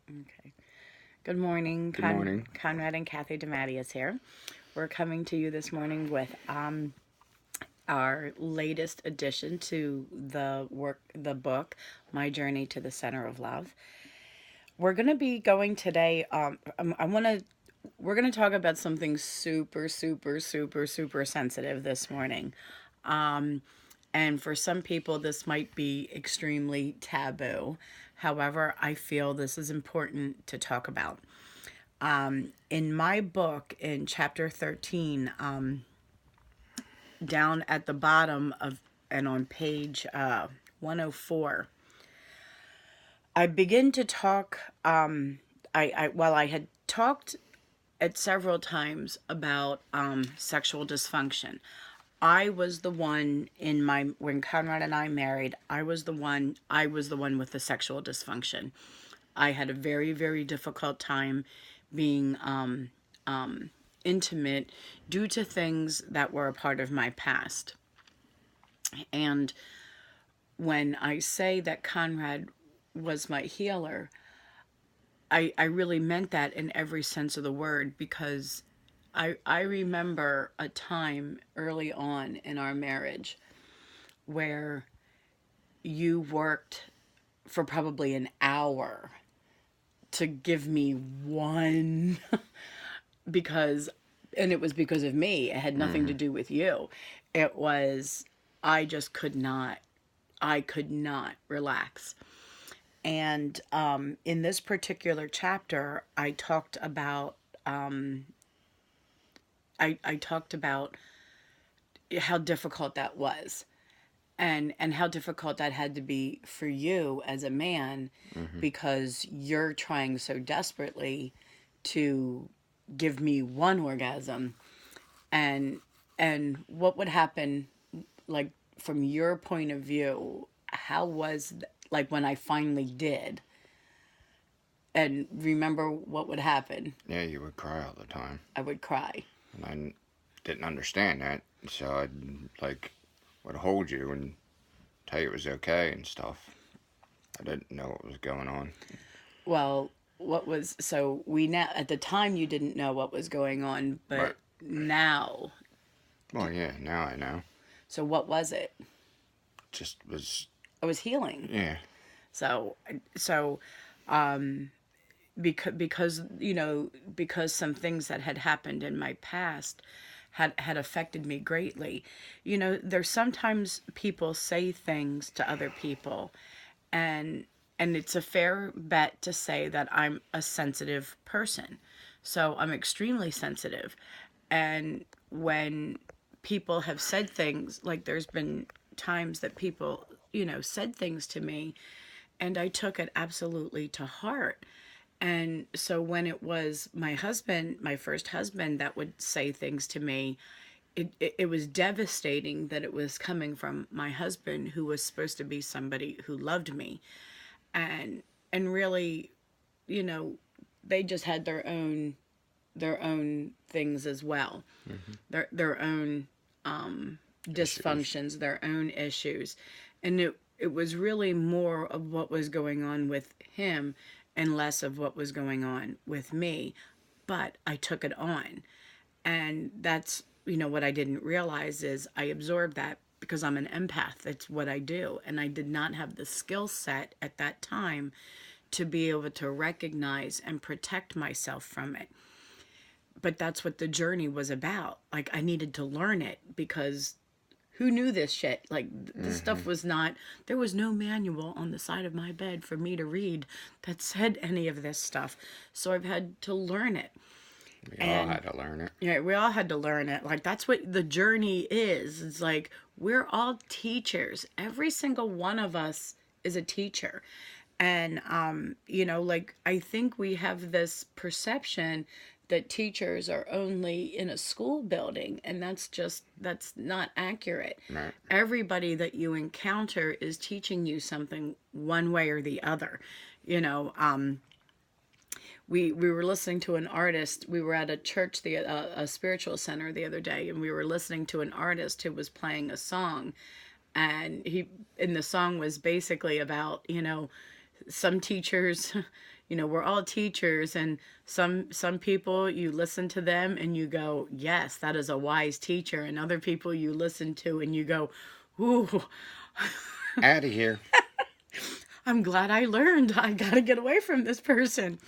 Okay. Good morning, Good morning. Conrad and Kathy DeMatteis here. We're coming to you this morning with our latest addition to the book, My Journey to the Center of Love. We're going to be going today. We're going to talk about something super, super, super, super sensitive this morning. And for some people, this might be extremely taboo. However, I feel this is important to talk about. In my book, in chapter 13, down at the bottom of and on page 104, I begin to talk. While I had talked at several times about sexual dysfunction. I was the one in my when Conrad and I married. I was the one with the sexual dysfunction. I had a very, very difficult time being intimate due to things that were a part of my past. And when I say that Conrad was my healer, I really meant that in every sense of the word, because I remember a time early on in our marriage where you worked for probably an hour to give me one because, and it was because of me. It had nothing to Hmm. do with you. It was, I just I could not relax. And in this particular chapter, I talked about how difficult that was, and how difficult that had to be for you as a man, Hmm. because you're trying so desperately to give me one orgasm. And and what would happen, like, from your point of view, how was like when I finally did, and remember what would happen? Yeah, you would cry all the time, I would cry. and didn't understand that, so like would hold you and tell you it was okay and stuff. I didn't know what was going on. Well, what was so we now at the time you didn't know what was going on, but But now. well, yeah, now I know. So what was it? Just was I was healing. yeah. So so because because some things that had happened in my past had affected me greatly. There's sometimes people say things to other people, and it's a fair bet to say that I'm a sensitive person. So I'm extremely sensitive. And when people have said things, like, there's been times that people, said things to me, and I took it absolutely to heart. And so when it was my husband, my first husband, that would say things to me, it was devastating that it was coming from my husband, who was supposed to be somebody who loved me. And really, you know, they just had their own things as well, Hmm. their own Issues. dysfunctions, their own issues. And it was really more of what was going on with him and less of what was going on with me. But I took it on. And that's, what I didn't realize is I absorbed that because I'm an empath. That's what I do. And I did not have the skill set at that time to be able to recognize and protect myself from it. But that's what the journey was about. Like, I needed to learn it, because who knew this shit? Like, this Hmm. stuff was not, there was no manual on the side of my bed for me to read that said any of this stuff. So I've had to learn it. We all And had to learn it. yeah, we all had to learn it. Like, that's what the journey is. It's like we're all teachers. Every single one of us is a teacher. And like, I think we have this perception that teachers are only in a school building, and that's not accurate. Right. Everybody that you encounter is teaching you something one way or the other. You know, we were listening to an artist. We were at a church, a spiritual center, the other day, and we were listening to an artist who was playing a song, and the song was basically about, some teachers, we're all teachers, and some people you listen to them and you go, yes, that is a wise teacher, and other people you listen to and you go, ooh, Out of here. I'm glad I learned. I got to get away from this person.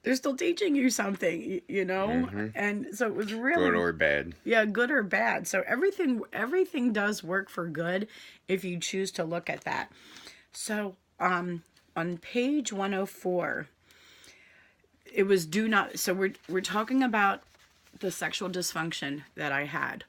They're still teaching you something. Mm-hmm. And so it was Good really, or bad. yeah, good or bad. So everything does work for good if you choose to look at that. So on page 104, it was do not. So we're talking about the sexual dysfunction that I had,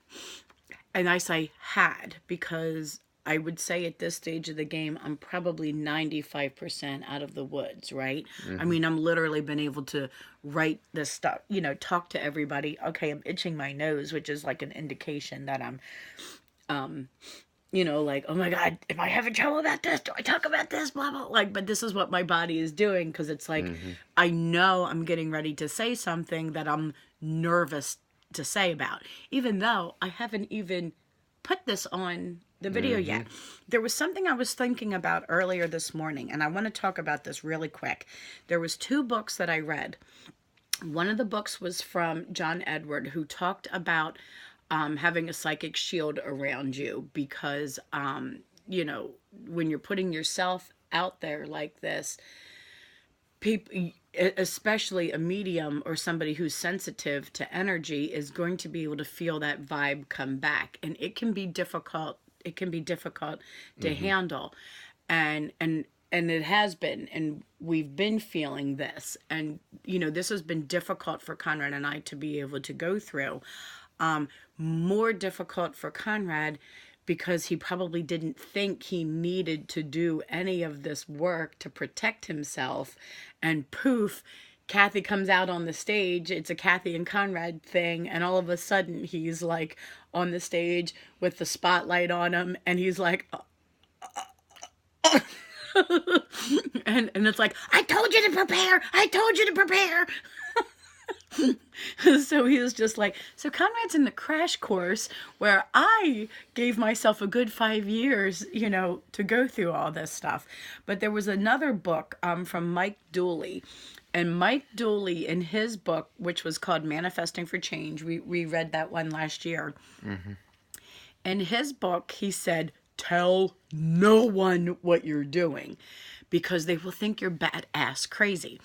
and I say had because I would say at this stage of the game, I'm probably 95% out of the woods, right? I Mm-hmm. mean, I'm literally been able to write this stuff, talk to everybody. Okay, I'm itching my nose, which is like an indication that I'm, like, oh my God, am I having trouble about this? Do I talk about this? Blah, blah. Like, but this is what my body is doing because it's like, Mm-hmm. I know I'm getting ready to say something that I'm nervous to say about, even though I haven't even put this on the video Mm-hmm. yet. There was something I was thinking about earlier this morning, and I want to talk about this really quick. There was two books that I read. One of the books was from John Edward, who talked about having a psychic shield around you because, when you're putting yourself out there like this, people, especially a medium or somebody who's sensitive to energy, is going to be able to feel that vibe come back, and it can be difficult. It can be difficult to Mm-hmm. handle, and it has been, and we've been feeling this, and this has been difficult for Conrad and I to be able to go through. More difficult for Conrad because he probably didn't think he needed to do any of this work to protect himself. And poof, Kathy comes out on the stage. It's a Kathy and Conrad thing. And all of a sudden, he's like on the stage with the spotlight on him. And he's like, and it's like, I told you to prepare. I told you to prepare. So he was just like, so Conrad's in the crash course where I gave myself a good 5 years, to go through all this stuff. But there was another book from Mike Dooley. And Mike Dooley, in his book, which was called Manifesting for Change, we read that one last year. Mm-hmm. In his book, he said, tell no one what you're doing because they will think you're badass crazy.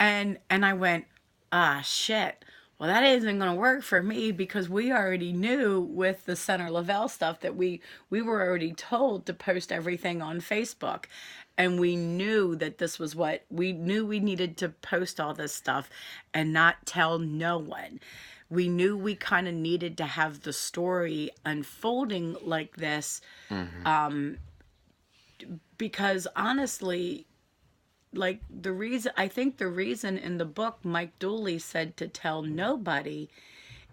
And I went, shit. Well, that isn't going to work for me because we already knew with the Center Lavelle stuff that we were already told to post everything on Facebook. And we knew that this was what we knew we needed to post all this stuff and not tell no one. We knew we kind of needed to have the story unfolding like this Mm-hmm. because honestly, like the reason in the book Mike Dooley said to tell nobody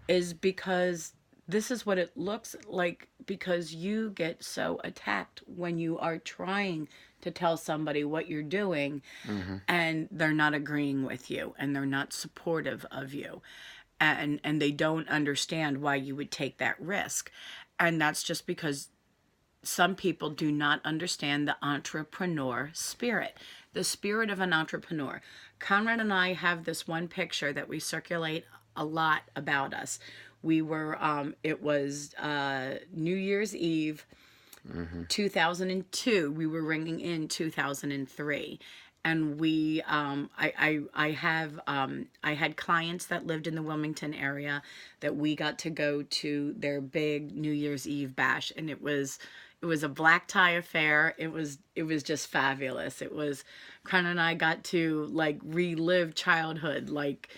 is because this is what it looks like, because you get so attacked when you are trying to tell somebody what you're doing Mm-hmm. and they're not agreeing with you and they're not supportive of you, and they don't understand why you would take that risk. And that's just because some people do not understand the entrepreneur spirit, the spirit of an entrepreneur. Conrad and I have this one picture that we circulate a lot about us. We were, it was New Year's Eve, Mm-hmm. 2002. We were ringing in 2003. And I had clients that lived in the Wilmington area that we got to go to their big New Year's Eve bash, and it was a black tie affair. It was just fabulous. It was Crown and I got to like relive childhood, like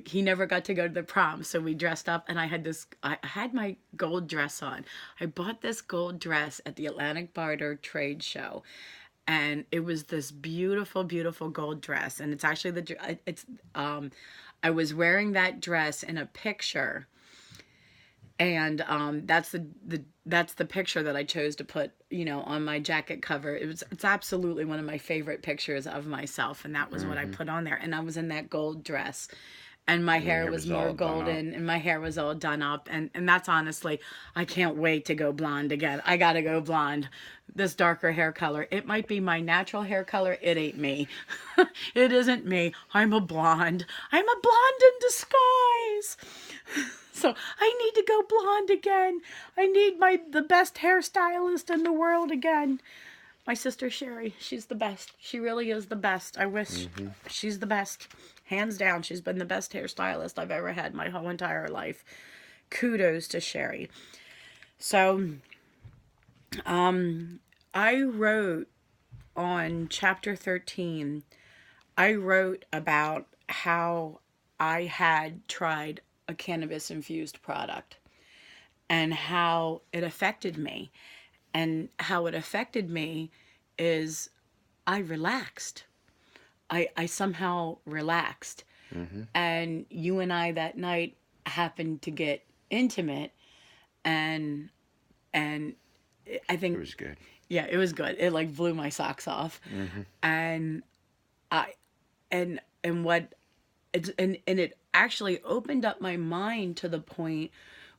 he never got to go to the prom, so we dressed up, and I had my gold dress on. I bought this gold dress at the Atlantic Barter trade show, and it was this beautiful, beautiful gold dress. And it's actually I was wearing that dress in a picture, and that's the picture that I chose to put on my jacket cover. It's absolutely one of my favorite pictures of myself, and that was what I Mm-hmm. put on there. And I was in that gold dress, and my And your hair hair was was more all done up. golden, and my hair was all done up, and that's honestly, I can't wait to go blonde again. I gotta go blonde. This darker hair color, it might be my natural hair color, it ain't me. It isn't me. I'm a blonde. I'm a blonde in disguise. So I need to go blonde again. I need the best hairstylist in the world again. My sister Sherry, she's the best. She really is the best. I wish Hmm. she's the best. Hands down, she's been the best hairstylist I've ever had my whole entire life. Kudos to Sherry. So, I wrote on chapter 13, I wrote about how I had tried a cannabis infused product and how it affected me. And how it affected me is I relaxed. I somehow relaxed. Hmm. And you and I that night happened to get intimate, and and I It think, was good. yeah, it was good. It like blew my socks off. Hmm. And I and what it's and it actually opened up my mind to the point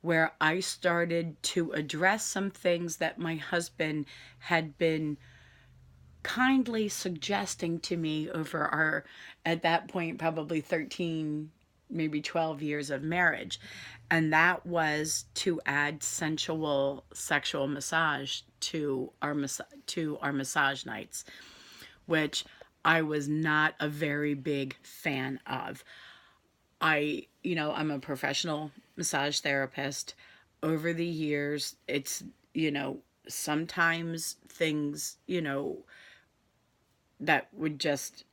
where I started to address some things that my husband had been kindly suggesting to me over our, at that point, probably 13, maybe 12 years of marriage. And that was to add sensual sexual massage to our massage nights, which I was not a very big fan of. I'm a professional massage therapist. Over the years, it's, sometimes things, that would just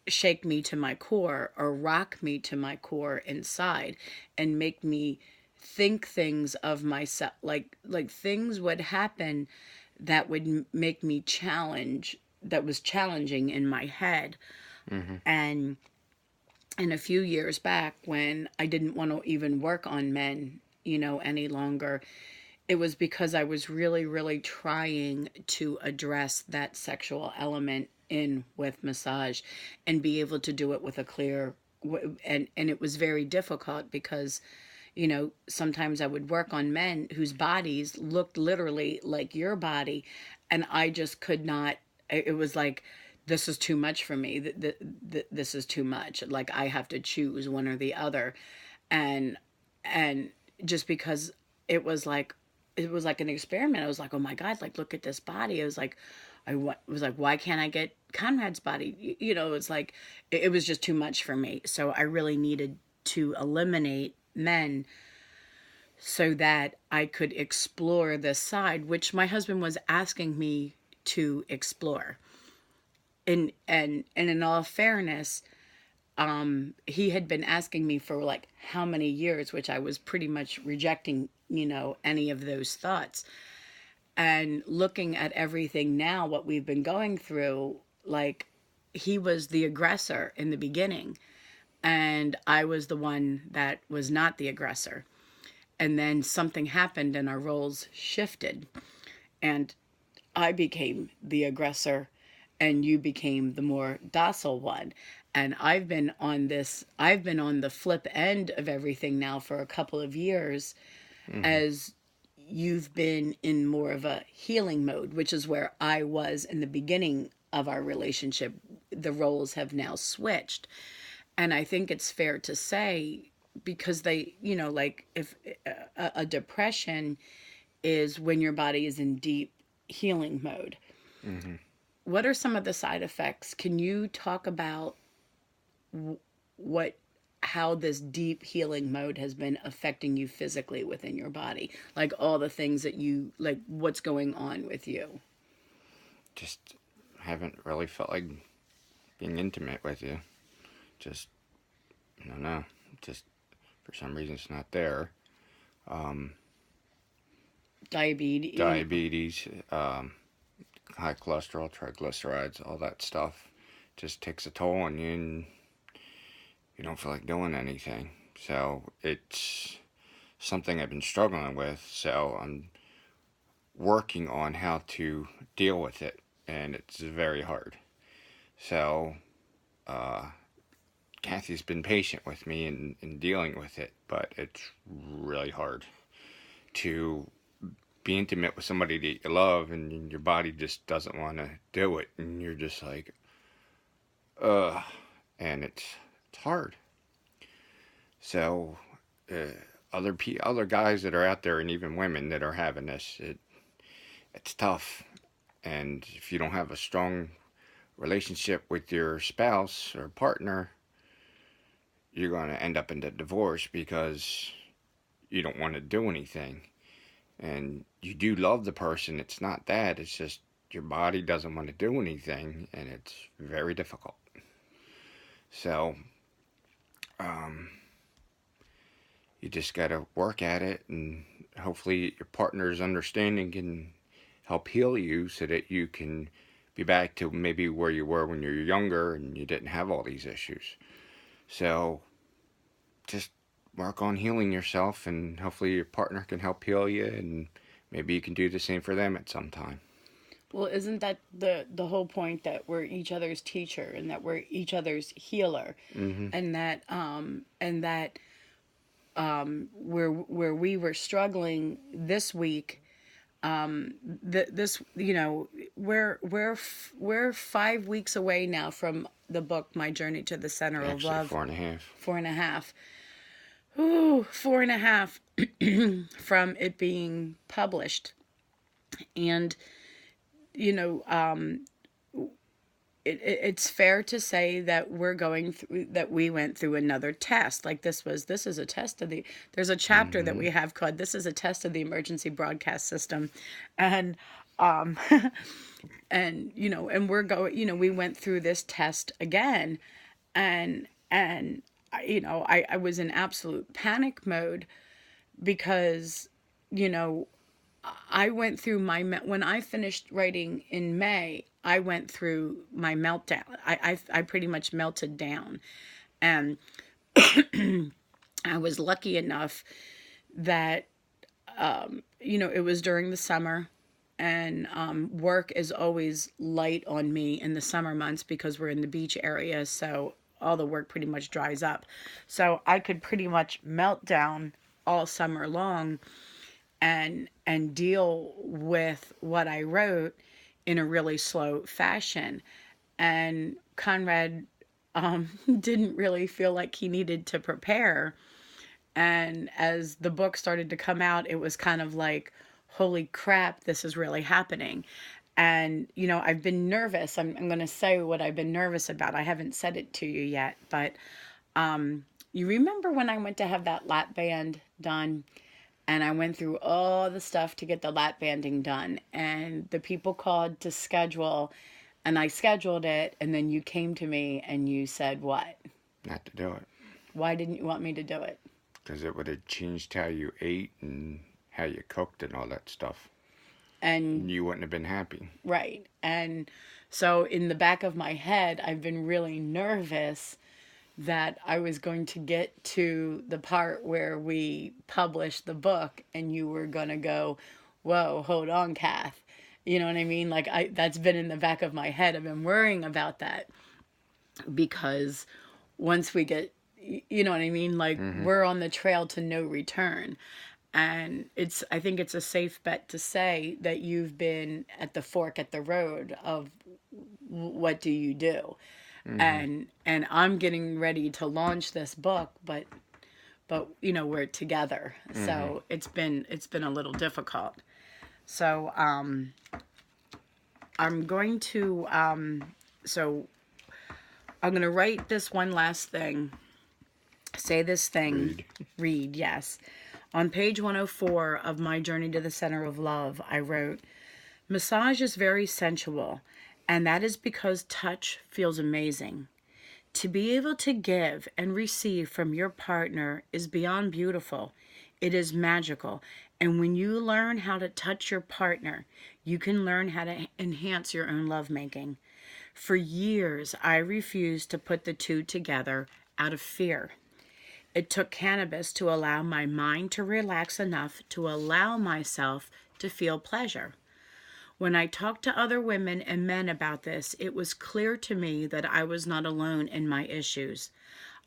shake me to my core or rock me to my core inside and make me think things of myself, like things would happen that would make me challenge, that was challenging in my head. Hmm. And a few years back, when I didn't want to even work on men, any longer, it was because I was really, really trying to address that sexual element in with massage and be able to do it with a clear, and it was very difficult because, sometimes I would work on men whose bodies looked literally like your body, and I just could not. It was like, this is too much for me. This is too much. Like, I have to choose one or the other, and and just because it was like, it was like an experiment. I was like, oh my god, like, look at this body. I was like, was like, why can't I get Conrad's body? It's like, it was just too much for me. So I really needed to eliminate men so that I could explore this side, which my husband was asking me to explore. And in all fairness, he had been asking me for like how many years, which I was pretty much rejecting, any of those thoughts. And looking at everything now, what we've been going through, like, he was the aggressor in the beginning, and I was the one that was not the aggressor. And then something happened and our roles shifted, and I became the aggressor and you became the more docile one. And I've been on the flip end of everything now for a couple of years, Hmm. as you've been in more of a healing mode, which is where I was in the beginning of our relationship. The roles have now switched. And I think it's fair to say, because they, like, if a depression is when your body is in deep healing mode. Hmm. What are some of the side effects? Can you talk about what how this deep healing mode has been affecting you physically within your body? Like, all the things that you like, what's going on with you? Just haven't really felt like being intimate with you. Just, I don't know. Just for some reason it's not there. Um, Diabetes. Diabetes, high cholesterol, triglycerides, all that stuff just takes a toll on you, and you don't feel like doing anything. So it's something I've been struggling with. So I'm working on how to deal with it, and it's very hard. So, uh, Kathy's been patient with me in dealing with it, but it's really hard to be intimate with somebody that you love and your body just doesn't want to do it, and you're just like, ugh, and it's hard. So, other guys that are out there, and even women that are having this, it's tough. And if you don't have a strong relationship with your spouse or partner, you're going to end up in the divorce because you don't want to do anything. And you do love the person. It's not that. It's just your body doesn't want to do anything, and it's very difficult. So, um, you just got to work at it, and hopefully your partner's understanding can help heal you so that you can be back to maybe where you were when you were younger and you didn't have all these issues. So just work on healing yourself, and hopefully your partner can help heal you, and maybe you can do the same for them at some time. Well, isn't that the whole point, that we're each other's teacher and that we're each other's healer, Mm-hmm. and that where we were struggling this week, this, we're 5 weeks away now from the book My Journey to the Center of Actually, Love. 4.5. 4.5. Ooh, 4.5 from it being published. And it's fair to say that we went through another test. Like this is a test of there's a chapter that we have called "This is a test of the emergency broadcast system," and and we're going, we went through this test again, and I was in absolute panic mode because I went through when I finished writing in May, I went through my meltdown. I pretty much melted down. And I was lucky enough that, it was during the summer, and work is always light on me in the summer months because we're in the beach area. So all the work pretty much dries up. So I could pretty much melt down all summer long and deal with what I wrote in a really slow fashion. And Conrad didn't really feel like he needed to prepare. And as the book started to come out, it was kind of like, holy crap, this is really happening. And, I've been nervous. I'm going to say what I've been nervous about. I haven't said it to you yet, but you remember when I went to have that lap band done? And I went through all the stuff to get the lap banding done. And the people called to schedule, and I scheduled it. And then you came to me and you said, what? Not to do it. Why didn't you want me to do it? Because it would have changed how you ate and how you cooked and all that stuff. And you wouldn't have been happy. Right. And so in the back of my head, I've been really nervous that I was going to get to the part where we published the book and you were going to go, whoa, hold on, Kath. You know what I mean? Like that's been in the back of my head. I've been worrying about that because once we get, you know what I mean? Like we're on the trail to no return. And I think it's a safe bet to say that you've been at the fork at the road of what do you do? And I'm getting ready to launch this book, but we're together. So it's been a little difficult. So I'm going to write this one last thing. Say this thing. Read, yes. On page 104 of My Journey to the Center of Love, I wrote, "Massage is very sensual, and that is because touch feels amazing. To be able to give and receive from your partner is beyond beautiful. It is magical. And when you learn how to touch your partner, you can learn how to enhance your own lovemaking. For years, I refused to put the two together out of fear. It took cannabis to allow my mind to relax enough to allow myself to feel pleasure. When I talked to other women and men about this, it was clear to me that I was not alone in my issues.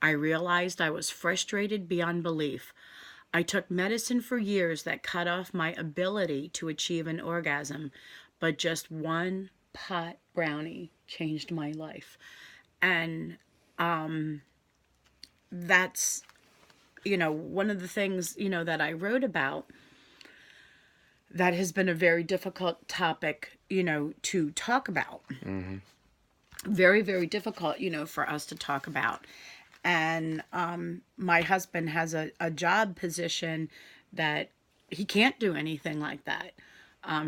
I realized I was frustrated beyond belief. I took medicine for years that cut off my ability to achieve an orgasm, but just one pot brownie changed my life. And that's, one of the things, that I wrote about that has been a very difficult topic, to talk about. Very, very difficult, for us to talk about. And my husband has a job position that he can't do anything like that.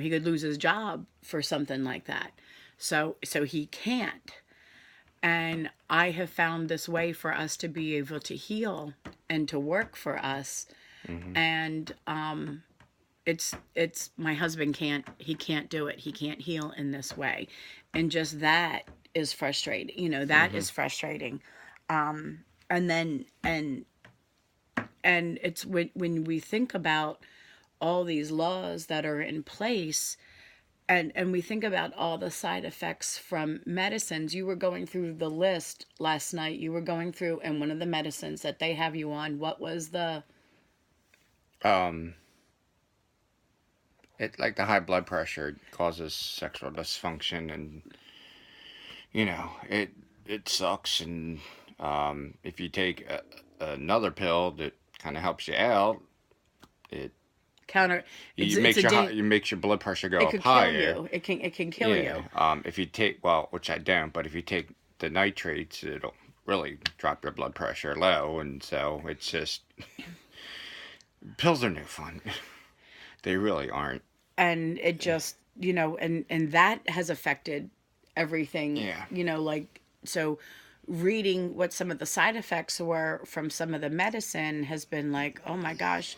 He could lose his job for something like that. So he can't. And I have found this way for us to be able to heal and to work for us. And it's my husband can't do it. He can't heal in this way. And just that is frustrating. That is frustrating. And then and it's when we think about all these laws that are in place, and we think about all the side effects from medicines. You were going through the list last night. You were going through, and one of the medicines that they have you on, what was the It like the high blood pressure causes sexual dysfunction, and it sucks. And if you take another pill that kind of helps you out, it counter? you makes you makes your blood pressure go It up could higher. kill you. It can kill you. If you take, which I don't, but if you take the nitrates, it'll really drop your blood pressure low. And so it's just pills are no fun. They really aren't. And it just, and that has affected everything. Yeah. Like, so reading what some of the side effects were from some of the medicine has been like, oh my gosh,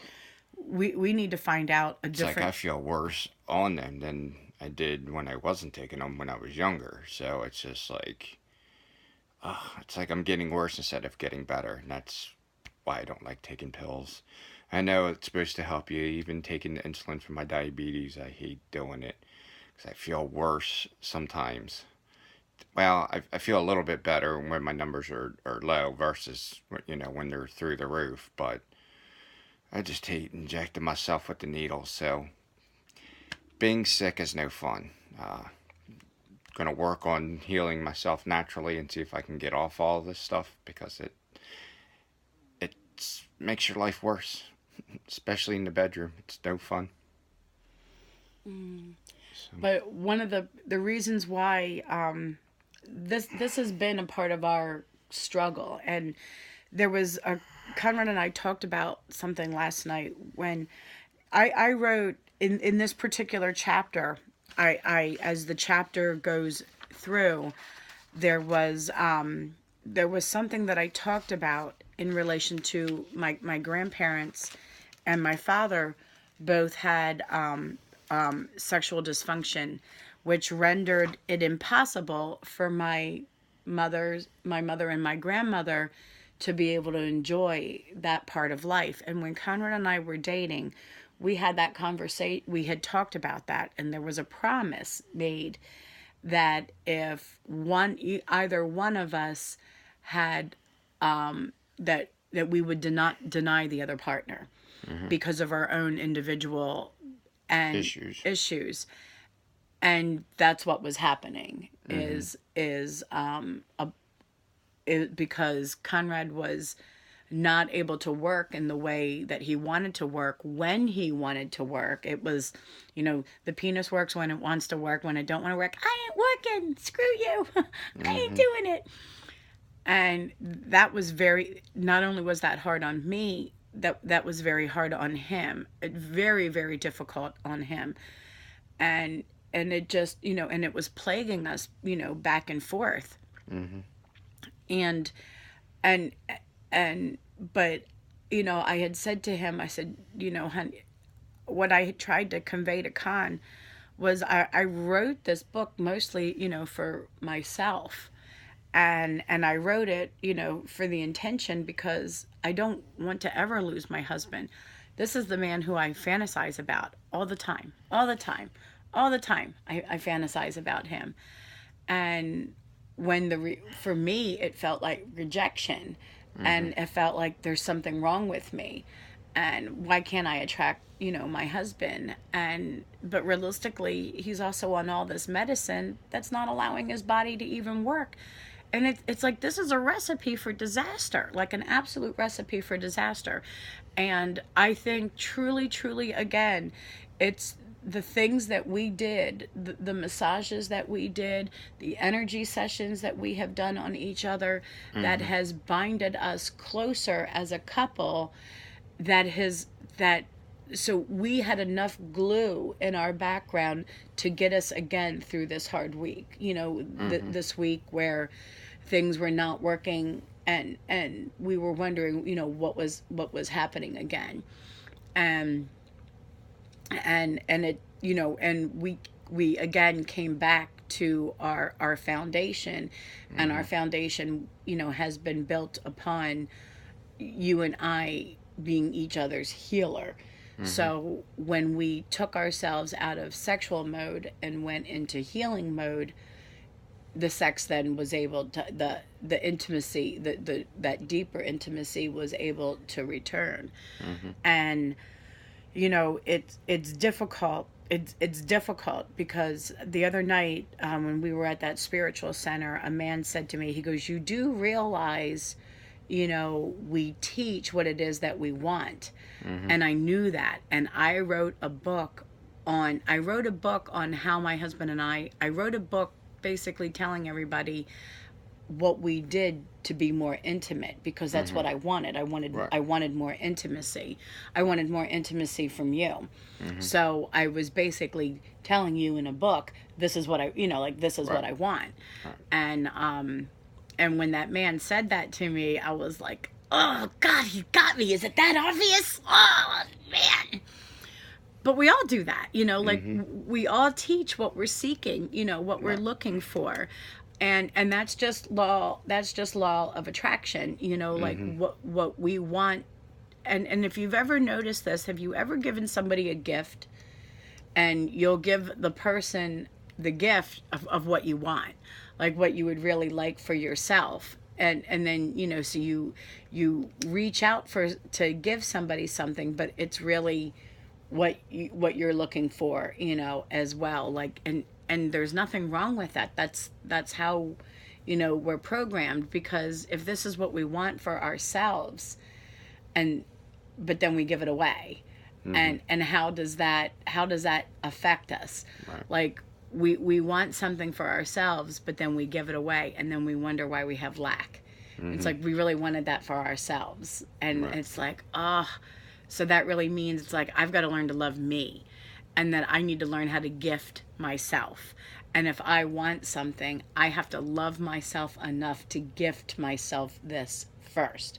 we need to find out a It's different. like I feel worse on them than I did when I wasn't taking them when I was younger. So it's just like, it's like I'm getting worse instead of getting better. And that's why I don't like taking pills. I know it's supposed to help you. Even taking the insulin for my diabetes, I hate doing it because I feel worse sometimes. Well, I feel a little bit better when my numbers are low versus, when they're through the roof. But I just hate injecting myself with the needle. So being sick is no fun. Gonna work on healing myself naturally and see if I can get off all this stuff, because it makes your life worse, especially in the bedroom. It's no fun. So, But one of the reasons why this has been a part of our struggle, and there was a Conrad and I talked about something last night when I wrote in this particular chapter. I as the chapter goes through, there was something that I talked about in relation to my grandparents and my father both had sexual dysfunction, which rendered it impossible for my mother and my grandmother to be able to enjoy that part of life. And when Conrad and I were dating, we had that conversation. We had talked about that, and there was a promise made that if either one of us had that we would not deny the other partner because of our own individual and issues. And that's what was happening is because Conrad was not able to work in the way that he wanted to work when he wanted to work. It was, the penis works when it wants to work. When it don't want to work, I ain't working. Screw you. I ain't doing it. And that was not only was that hard on me, that was very hard on him. Very, very difficult on him. And it just, and it was plaguing us, back and forth. And but, I had said to him, I said, honey, what I had tried to convey to Con was I wrote this book mostly, for myself. And I wrote it, for the intention because I don't want to ever lose my husband. This is the man who I fantasize about all the time. I fantasize about him. And when for me, it felt like rejection. and it felt like there's something wrong with me, and why can't I attract, my husband? And but realistically, he's also on all this medicine that's not allowing his body to even work. And it's like, this is a recipe for disaster, like an absolute recipe for disaster. And I think truly, truly, again, it's the things that we did, the massages that we did, the energy sessions that we have done on each other, that has binded us closer as a couple, that so we had enough glue in our background to get us again through this hard week, this week where things were not working, and we were wondering, what was happening again. And it, and we again came back to our foundation, and our foundation, has been built upon you and I being each other's healer. So when we took ourselves out of sexual mode and went into healing mode, the sex then was able to, the intimacy, that deeper intimacy was able to return. And it's difficult. It's difficult because the other night, when we were at that spiritual center, a man said to me, he goes, "You do realize, we teach what it is that we want." And I knew that. And I wrote a book on how my husband and I wrote a book basically telling everybody what we did to be more intimate, because that's what I wanted. I wanted more intimacy. I wanted more intimacy from you. So I was basically telling you in a book, this is what I, this is what I want. And when that man said that to me, I was like, oh God, he got me. Is it that obvious? Oh man. But we all do that, we all teach what we're seeking, what we're looking for. And that's just law of attraction, like what we want. And if you've ever noticed this, have you ever given somebody a gift, and you'll give the person the gift of what you want, like what you would really like for yourself, and then so you reach out to give somebody something, but it's really what you're looking for, as well, like, and there's nothing wrong with that. That's how, we're programmed, because if this is what we want for ourselves, but then we give it away, and how does that affect us? Right. Like, we want something for ourselves, but then we give it away, and then we wonder why we have lack. It's like, we really wanted that for ourselves, and it's like, so that really means it's like, I've got to learn to love me, and that I need to learn how to gift myself. And if I want something, I have to love myself enough to gift myself this first,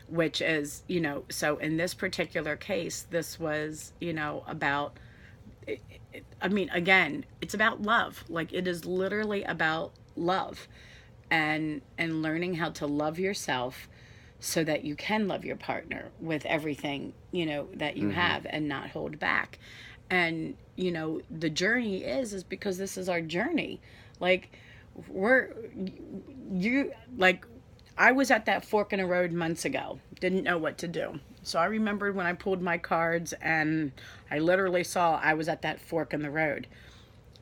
which is, so in this particular case, this was, about, again, it's about love. Like, it is literally about love, and learning how to love yourself, so that you can love your partner with everything, that you have, and not hold back. And, the journey is because this is our journey. Like, I was at that fork in the road months ago, didn't know what to do. So I remembered when I pulled my cards, and I literally saw I was at that fork in the road.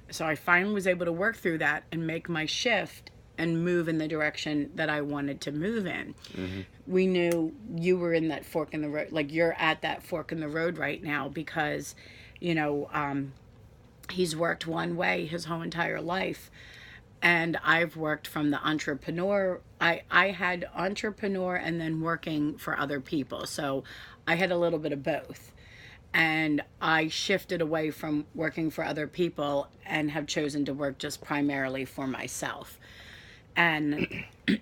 So I finally was able to work through that and make my shift and move in the direction that I wanted to move in. We knew you were in that fork in the road, like, you're at that fork in the road right now, because, he's worked one way his whole entire life, and I've worked from the entrepreneur. I had entrepreneur and then working for other people. So I had a little bit of both. And I shifted away from working for other people and have chosen to work just primarily for myself. And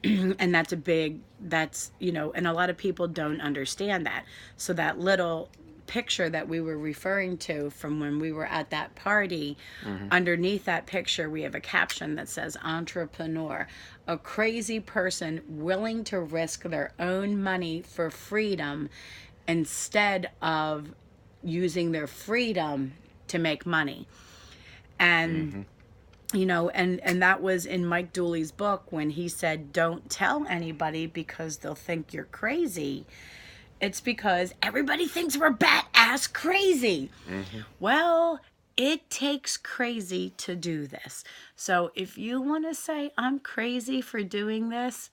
and that's and a lot of people don't understand that. So that little picture that we were referring to from when we were at that party, underneath that picture we have a caption that says, entrepreneur, a crazy person willing to risk their own money for freedom instead of using their freedom to make money. And And that was in Mike Dooley's book when he said, don't tell anybody because they'll think you're crazy. It's because everybody thinks we're bat-ass crazy. Well, it takes crazy to do this. So if you want to say I'm crazy for doing this,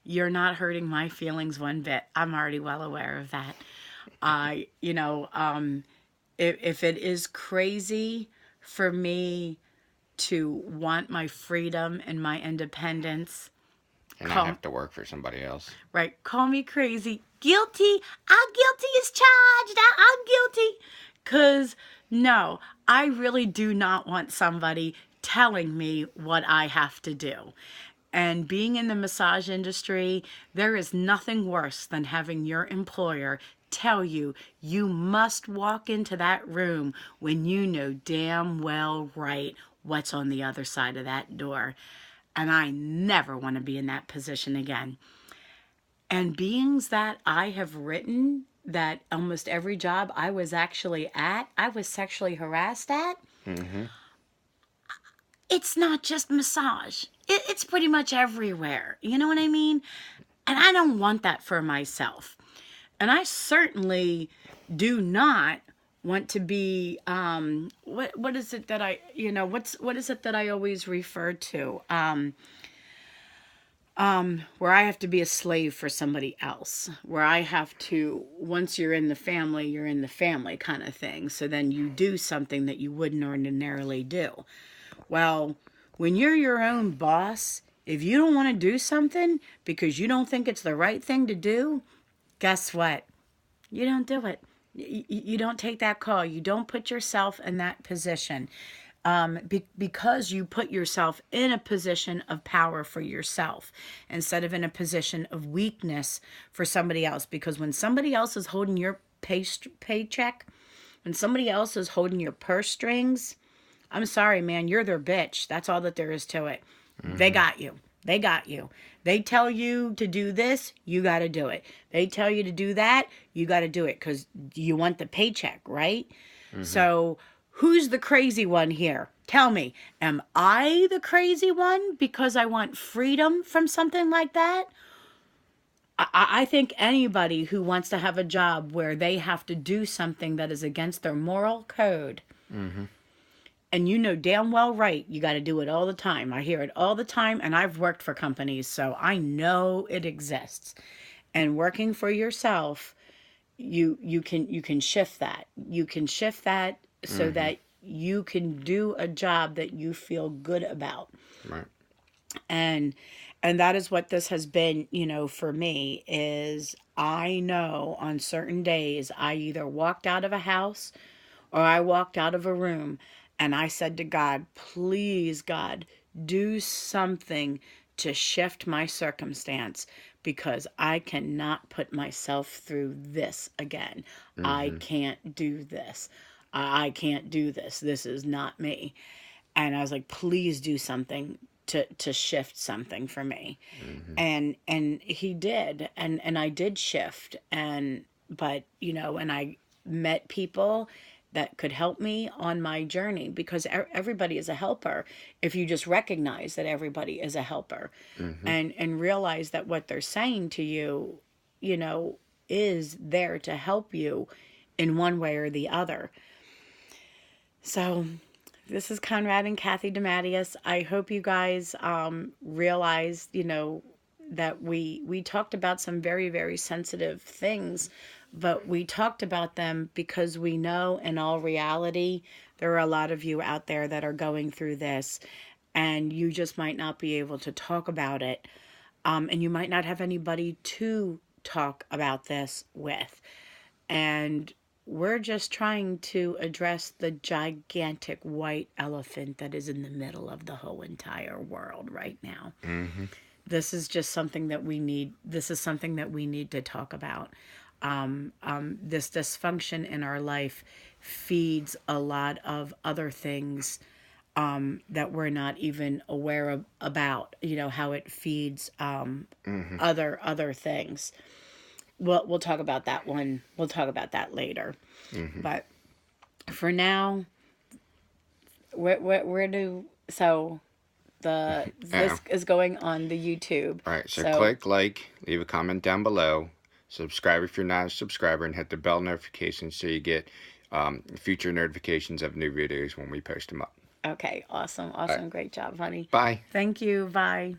you're not hurting my feelings one bit. I'm already well aware of that. I, you know, if it is crazy for me to want my freedom and my independence, And I have to work for somebody else. right, call me crazy. Guilty. I'm guilty as charged. I'm guilty. Because, no, I really do not want somebody telling me what I have to do. And being in the massage industry, there is nothing worse than having your employer tell you you must walk into that room when you know damn well right what's on the other side of that door. And I never want to be in that position again. And beings that I have written that almost every job I was actually at, I was sexually harassed at. It's not just massage. It's pretty much everywhere. You know what I mean? And I don't want that for myself. And I certainly do not want to be what is it that what is it that I always refer to? Where I have to be a slave for somebody else, where I have to, once you're in the family kind of thing. So then you do something that you wouldn't ordinarily do. Well, when you're your own boss, if you don't want to do something because you don't think it's the right thing to do, guess what? You don't do it. You don't take that call. You don't put yourself in that position. Because you put yourself in a position of power for yourself instead of in a position of weakness for somebody else. Because when somebody else is holding your paycheck, when somebody else is holding your purse strings, I'm sorry, man, you're their bitch. That's all that there is to it. They got you. They got you. They tell you to do this, you got to do it. They tell you to do that, you got to do it because you want the paycheck, right? So who's the crazy one here? Tell me, am I the crazy one because I want freedom from something like that? I think anybody who wants to have a job where they have to do something that is against their moral code, and you know damn well right, you got to do it all the time. I hear it all the time, and I've worked for companies, so I know it exists. And working for yourself, you can shift that. You can shift that so that you can do a job that you feel good about. Right. And that is what this has been, for me, is I know on certain days I either walked out of a house or I walked out of a room and I said to God, please, God, do something to shift my circumstance because I cannot put myself through this again. I can't do this. I can't do this. This is not me. And I was like, please do something to shift something for me. And he did. And I did shift. But I met people that could help me on my journey because everybody is a helper if you just recognize that everybody is a helper and realize that what they're saying to you, is there to help you in one way or the other. So this is Conrad and Kathy DeMatteis. I hope you guys realize, that we talked about some very, very sensitive things, but we talked about them because we know in all reality, there are a lot of you out there that are going through this and you just might not be able to talk about it. And you might not have anybody to talk about this with. And we're just trying to address the gigantic white elephant that is in the middle of the whole entire world right now. This is just something that we need. This is something that we need to talk about. This dysfunction in our life feeds a lot of other things that we're not even aware of about. How it feeds other things. We'll talk about that one. We'll talk about that later. But for now, where do So Yeah. this is going on the YouTube. All right, so So click like, leave a comment down below, subscribe if you're not a subscriber, and hit the bell notification so you get future notifications of new videos when we post them up. okay, awesome, All right, awesome, great job, honey. bye. Thank you. Bye.